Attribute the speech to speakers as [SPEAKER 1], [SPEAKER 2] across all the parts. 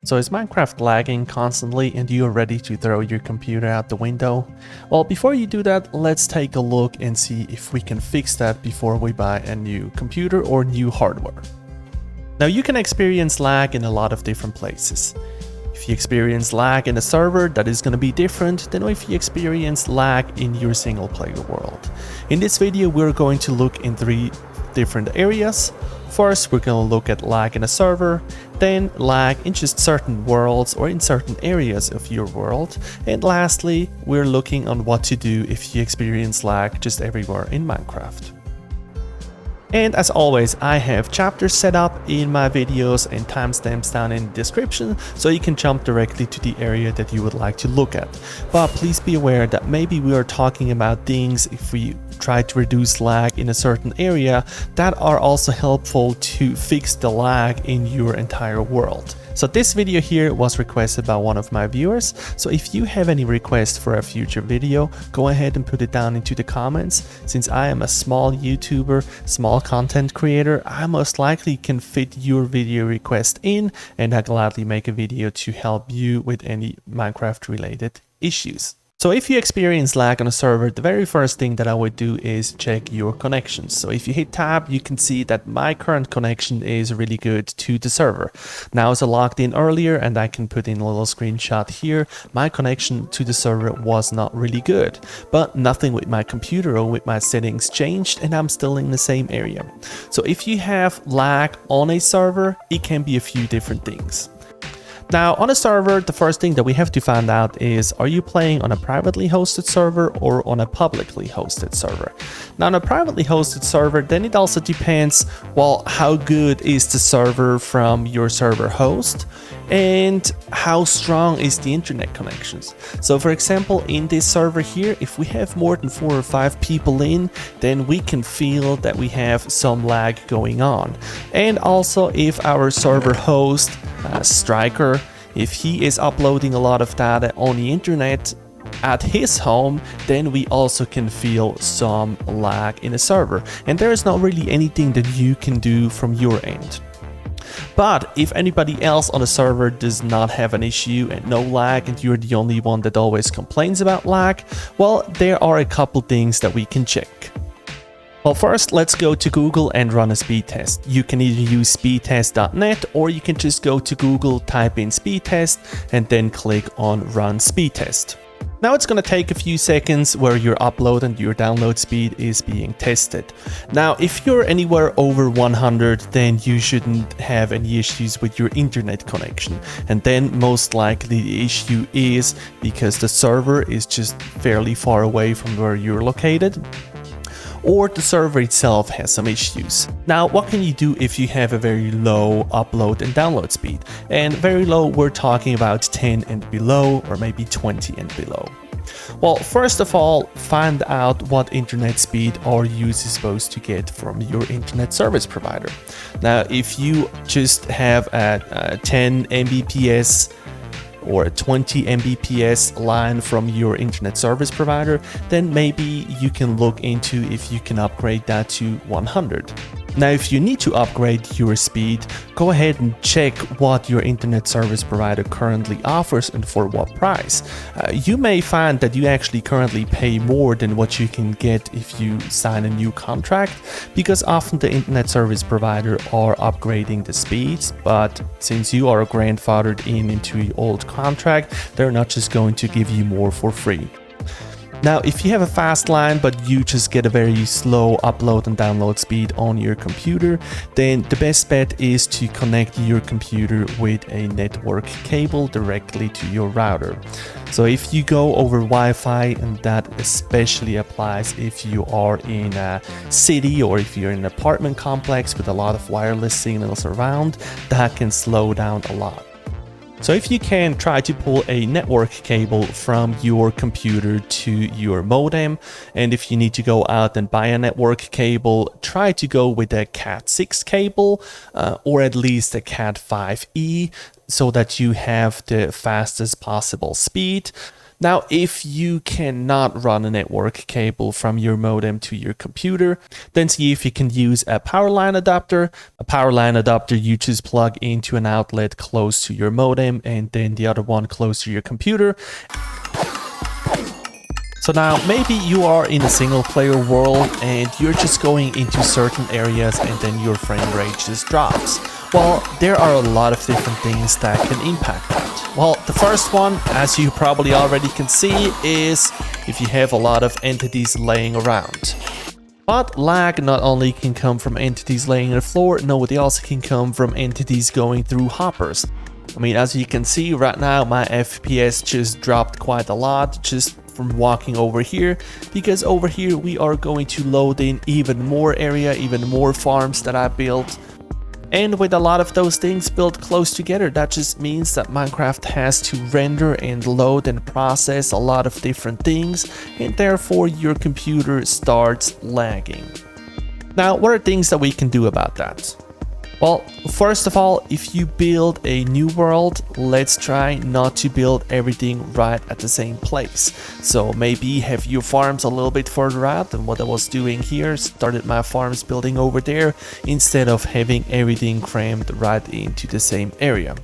[SPEAKER 1] So is Minecraft lagging constantly and you're ready to throw your computer out the window? Well, before you do that, let's take a look and see if we can fix that before we buy a new computer or new hardware. Now you can experience lag in a lot of different places. If you experience lag in a server, that is going to be different than if you experience lag in your single player world. In this video, we're going to look in 3 different areas. First, we're going to look at lag in a server, then lag in just certain worlds or in certain areas of your world, and lastly, we're looking on what to do if you experience lag just everywhere in Minecraft. And as always, I have chapters set up in my videos and timestamps down in the description, so you can jump directly to the area that you would like to look at. But please be aware that maybe we are talking about things, if we try to reduce lag in a certain area, that are also helpful to fix the lag in your entire world. So this video here was requested by one of my viewers, so if you have any requests for a future video, go ahead and put it down into the comments. Since I am a small YouTuber, small content creator, I most likely can fit your video request in, and I'll gladly make a video to help you with any Minecraft related issues. So if you experience lag on a server, the very first thing that I would do is check your connections. So if you hit tab, you can see that my current connection is really good to the server. Now as I logged in earlier, and I can put in a little screenshot here, my connection to the server was not really good, but nothing with my computer or with my settings changed, and I'm still in the same area. So if you have lag on a server, it can be a few different things. Now on a server, the first thing that we have to find out is, are you playing on a privately hosted server or on a publicly hosted server? Now on a privately hosted server, then it also depends, well, how good is the server from your server host and how strong is the internet connections. So for example, in this server here, if we have more than 4 or 5 people in, then we can feel that we have some lag going on. And also if our server host, Striker, if he is uploading a lot of data on the internet at his home, then we also can feel some lag in a server. And there is not really anything that you can do from your end. But if anybody else on the server does not have an issue and no lag, and you're the only one that always complains about lag, well, there are a couple things that we can check. Well, first, let's go to Google and run a speed test. You can either use speedtest.net, or you can just go to Google, type in speed test, and then click on run speed test. Now it's going to take a few seconds where your upload and your download speed is being tested. Now, if you're anywhere over 100, then you shouldn't have any issues with your internet connection. And then most likely the issue is because the server is just fairly far away from where you're located, or the server itself has some issues. Now, what can you do if you have a very low upload and download speed? And very low, we're talking about 10 and below, or maybe 20 and below. Well, first of all, find out what internet speed are you supposed to get from your internet service provider. Now, if you just have a 10 Mbps or a 20 Mbps line from your internet service provider, then maybe you can look into if you can upgrade that to 100. Now, if you need to upgrade your speed, go ahead and check what your internet service provider currently offers and for what price. You may find that you actually currently pay more than what you can get if you sign a new contract, because often the internet service provider are upgrading the speeds, but since you are grandfathered into your old contract, they're not just going to give you more for free. Now, if you have a fast line, but you just get a very slow upload and download speed on your computer, then the best bet is to connect your computer with a network cable directly to your router. So if you go over Wi-Fi, and that especially applies if you are in a city or if you're in an apartment complex with a lot of wireless signals around, that can slow down a lot. So if you can, try to pull a network cable from your computer to your modem, and if you need to go out and buy a network cable, try to go with a Cat6 cable or at least a Cat5e, so that you have the fastest possible speed. Now, if you cannot run a network cable from your modem to your computer, then see if you can use a power line adapter. A power line adapter you just plug into an outlet close to your modem and then the other one close to your computer. So now maybe you are in a single player world and you're just going into certain areas and then your frame rate just drops. Well, there are a lot of different things that can impact that. Well, the first one, as you probably already can see, is if you have a lot of entities laying around. But lag not only can come from entities laying on the floor, no, they also can come from entities going through hoppers. I mean, as you can see right now, my FPS just dropped quite a lot just from walking over here, because over here we are going to load in even more area, even more farms that I built. And with a lot of those things built close together, that just means that Minecraft has to render and load and process a lot of different things, and therefore your computer starts lagging. Now, what are things that we can do about that? Well, first of all, if you build a new world, let's try not to build everything right at the same place. So maybe have your farms a little bit further out than what I was doing here. Started my farms building over there instead of having everything crammed right into the same area.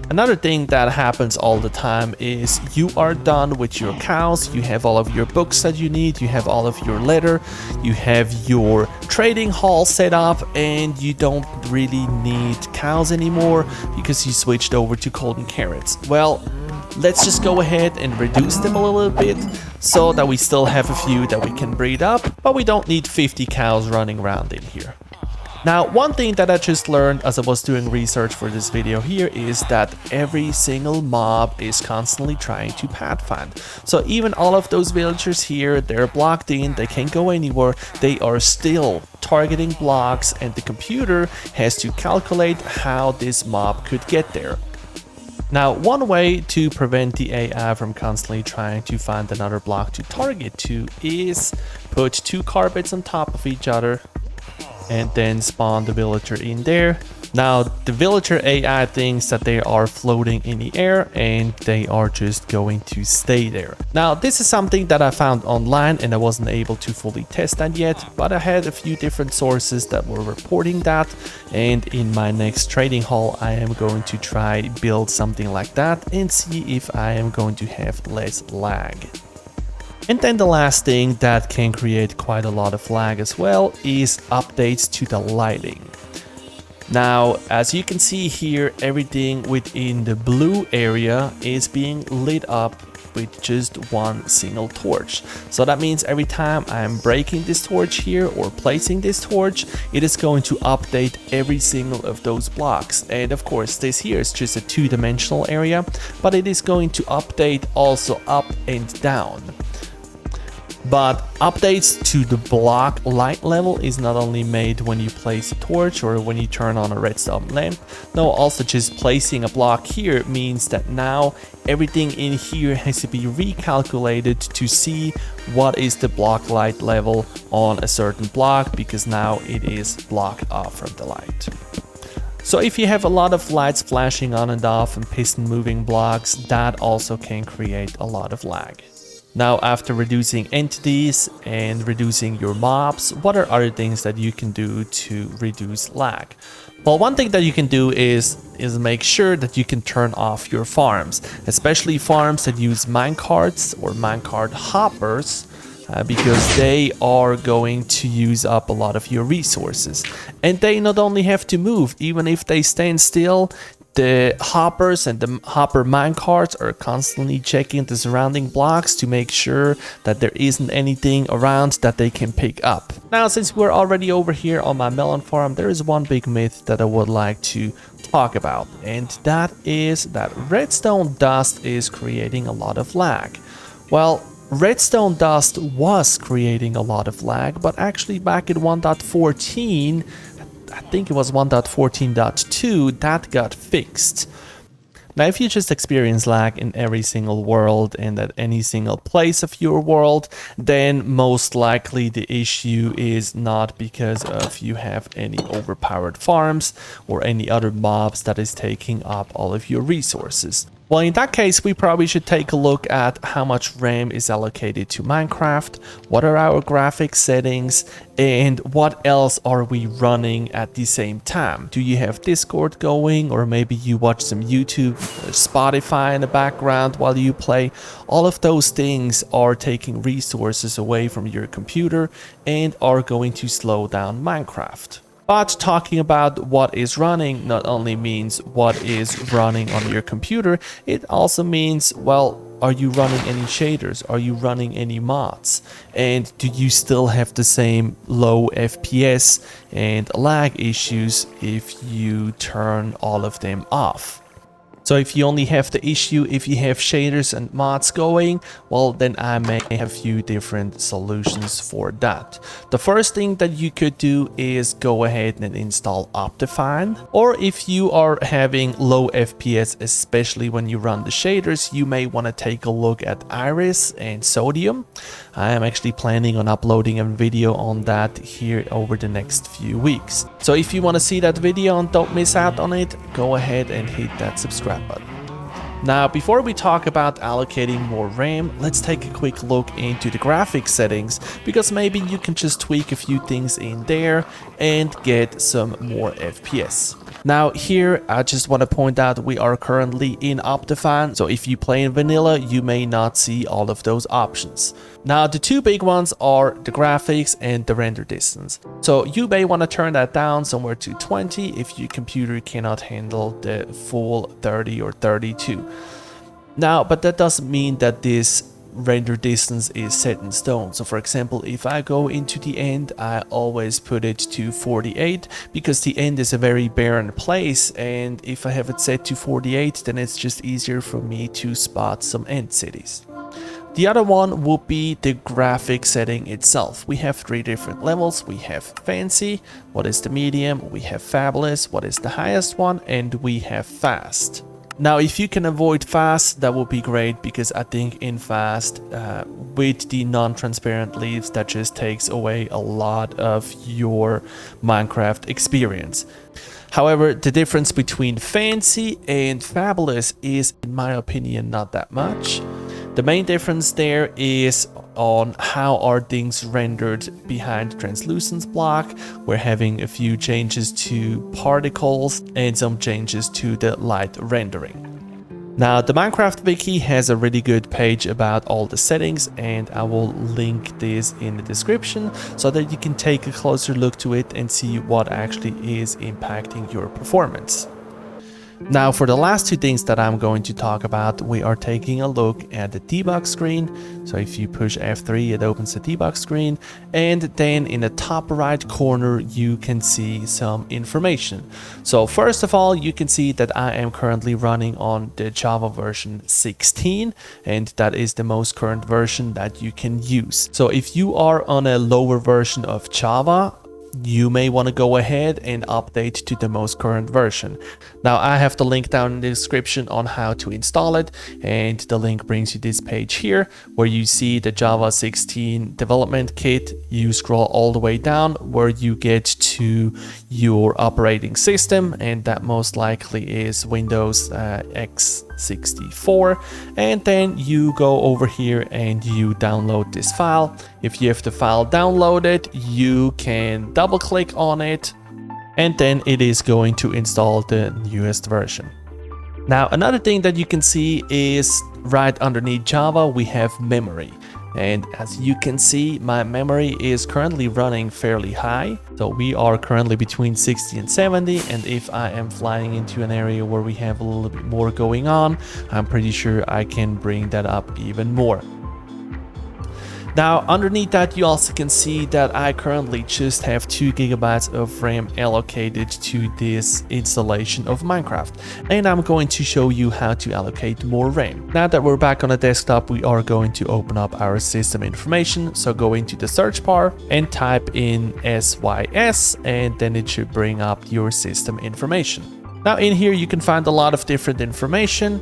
[SPEAKER 1] Another thing that happens all the time is you are done with your cows, you have all of your books that you need, you have all of your leather, you have your trading hall set up, and you don't really need cows anymore because you switched over to golden carrots. Well, let's just go ahead and reduce them a little bit so that we still have a few that we can breed up, but we don't need 50 cows running around in here. Now, one thing that I just learned as I was doing research for this video here is that every single mob is constantly trying to pathfind. So even all of those villagers here, they're blocked in, they can't go anywhere, they are still targeting blocks, and the computer has to calculate how this mob could get there. Now, one way to prevent the AI from constantly trying to find another block to target to is put two carpets on top of each other and then spawn the villager in there. Now, the villager AI thinks that they are floating in the air and they are just going to stay there. Now, this is something that I found online and I wasn't able to fully test that yet, but I had a few different sources that were reporting that, and in my next trading hall I am going to try build something like that and see if I am going to have less lag. And then the last thing that can create quite a lot of lag as well is updates to the lighting. Now, as you can see here, everything within the blue area is being lit up with just one single torch. So that means every time I'm breaking this torch here or placing this torch, it is going to update every single of those blocks. And of course, this here is just a two-dimensional area, but it is going to update also up and down. But updates to the block light level is not only made when you place a torch or when you turn on a redstone lamp. No, also just placing a block here means that now everything in here has to be recalculated to see what is the block light level on a certain block, because now it is blocked off from the light. So if you have a lot of lights flashing on and off and piston moving blocks, that also can create a lot of lag. Now, after reducing entities and reducing your mobs, what are other things that you can do to reduce lag? Well, one thing that you can do is make sure that you can turn off your farms, especially farms that use minecarts or minecart hoppers, because they are going to use up a lot of your resources. And they not only have to move, even if they stand still, the hoppers and the hopper minecarts are constantly checking the surrounding blocks to make sure that there isn't anything around that they can pick up. Now, since we're already over here on my melon farm, there is one big myth that I would like to talk about, and that is that redstone dust is creating a lot of lag. Well, redstone dust was creating a lot of lag, but actually back in 1.14, I think it was 1.14.2, that got fixed. Now, if you just experience lag in every single world and at any single place of your world, then most likely the issue is not because of you have any overpowered farms or any other mobs that is taking up all of your resources. Well, in that case, we probably should take a look at how much RAM is allocated to Minecraft, what are our graphics settings, and what else are we running at the same time. Do you have Discord going, or maybe you watch some YouTube, Spotify in the background while you play? All of those things are taking resources away from your computer and are going to slow down Minecraft. But talking about what is running not only means what is running on your computer, it also means, well, are you running any shaders? Are you running any mods? And do you still have the same low FPS and lag issues if you turn all of them off? So if you only have the issue if you have shaders and mods going, well, then I may have a few different solutions for that. The first thing that you could do is go ahead and install Optifine. Or if you are having low FPS, especially when you run the shaders, you may want to take a look at Iris and Sodium. I am actually planning on uploading a video on that here over the next few weeks. So if you want to see that video and don't miss out on it, go ahead and hit that subscribe button. Now, before we talk about allocating more RAM, let's take a quick look into the graphics settings, because maybe you can just tweak a few things in there and get some more FPS. Now here, I just want to point out we are currently in Optifine, so if you play in vanilla, you may not see all of those options. Now the two big ones are the graphics and the render distance. So you may want to turn that down somewhere to 20 if your computer cannot handle the full 30 or 32. Now, but that doesn't mean that this render distance is set in stone. So for example, if I go into the end, I always put it to 48 because the end is a very barren place, and if I have it set to 48, then it's just easier for me to spot some end cities. The other one will be the graphic setting itself. We have 3 different levels. We have fancy, what is the medium, we have fabulous, what is the highest one, and we have fast. Now, if you can avoid fast, that would be great, because I think in fast, with the non-transparent leaves, that just takes away a lot of your Minecraft experience. However, the difference between fancy and fabulous is, in my opinion, not that much. The main difference there is on how are things rendered behind the translucence block. We're having a few changes to particles and some changes to the light rendering. Now, the Minecraft Wiki has a really good page about all the settings, and I will link this in the description so that you can take a closer look to it and see what actually is impacting your performance. Now, for the last 2 things that I'm going to talk about, we are taking a look at the debug screen. So if you push F3, it opens the debug screen, and then in the top right corner, you can see some information. So first of all, you can see that I am currently running on the Java version 16, and that is the most current version that you can use. So if you are on a lower version of Java, you may want to go ahead and update to the most current version. Now, I have the link down in the description on how to install it, and the link brings you this page here where you see the Java 16 development kit. You scroll all the way down where you get to your operating system, and that most likely is Windows x64, and then you go over here and you download this file. If you have the file downloaded, you can double click on it, and then it is going to install the newest version. Now, another thing that you can see is right underneath Java, we have memory. And as you can see, my memory is currently running fairly high. So we are currently between 60 and 70. And if I am flying into an area where we have a little bit more going on, I'm pretty sure I can bring that up even more. Now, underneath that, you also can see that I currently just have 2 GB of RAM allocated to this installation of Minecraft, and I'm going to show you how to allocate more RAM. Now that we're back on the desktop, we are going to open up our system information. So go into the search bar and type in SYS, and then it should bring up your system information. Now in here, you can find a lot of different information.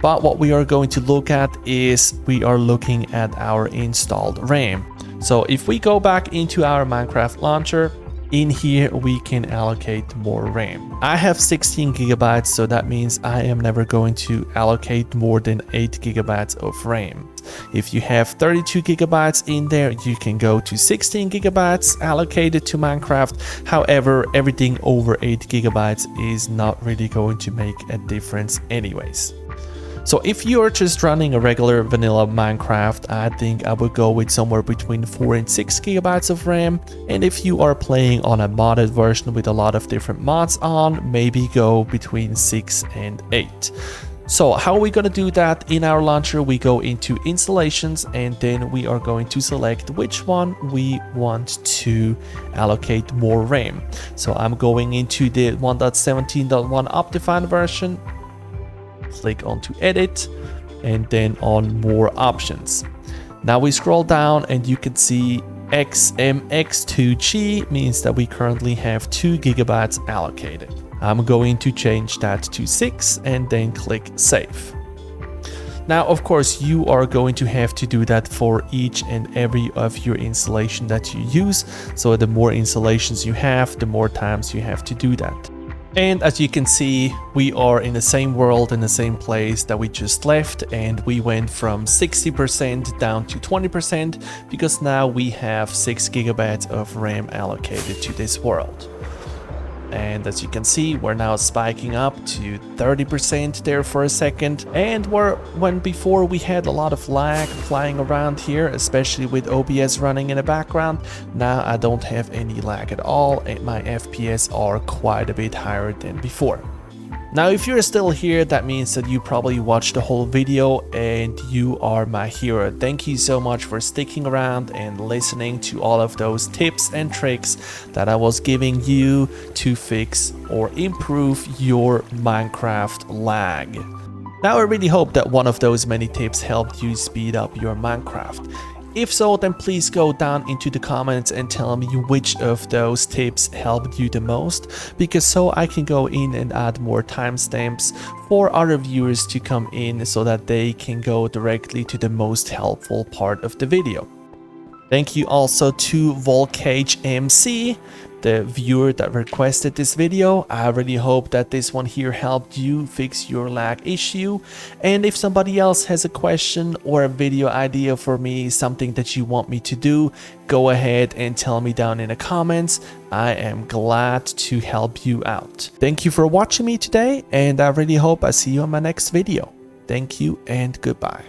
[SPEAKER 1] But what we are going to look at is we are looking at our installed RAM. So if we go back into our Minecraft launcher In here we can allocate more RAM. I have 16 gigabytes, so that means I am never going to allocate more than 8 gigabytes of RAM. If you have 32 gigabytes in there, you can go to 16 gigabytes allocated to Minecraft. However, everything over 8 gigabytes is not really going to make a difference anyways. So if you're just running a regular vanilla Minecraft, I think I would go with somewhere between 4 and 6 gigabytes of RAM. And if you are playing on a modded version with a lot of different mods on, maybe go between 6 and 8. So how are we going to do that? In our launcher, we go into installations, and then we are going to select which one we want to allocate more RAM. So I'm going into the 1.17.1 Optifine version. Click onto edit and then on more options. Now we scroll down and you can see XMX2G means that we currently have 2 gigabytes allocated. I'm going to change that to 6 and then click save. Now, of course, you are going to have to do that for each and every of your installation that you use. So the more installations you have, the more times you have to do that. And as you can see, we are in the same world, in the same place that we just left, and we went from 60% down to 20% because now we have 6 gigabytes of RAM allocated to this world. And as you can see, we're now spiking up to 30% there for a second. And when before we had a lot of lag flying around here, especially with OBS running in the background, now I don't have any lag at all and my FPS are quite a bit higher than before. Now, if you're still here, that means that you probably watched the whole video and you are my hero. Thank you so much for sticking around and listening to all of those tips and tricks that I was giving you to fix or improve your Minecraft lag. Now, I really hope that one of those many tips helped you speed up your Minecraft. If so, then please go down into the comments and tell me which of those tips helped you the most, because so I can go in and add more timestamps for other viewers to come in so that they can go directly to the most helpful part of the video. Thank you also to Volcage MC, the viewer that requested this video. I really hope that this one here helped you fix your lag issue. And if somebody else has a question or a video idea for me, something that you want me to do, go ahead and tell me down in the comments. I am glad to help you out. Thank you for watching me today, and I really hope I see you on my next video. Thank you and goodbye.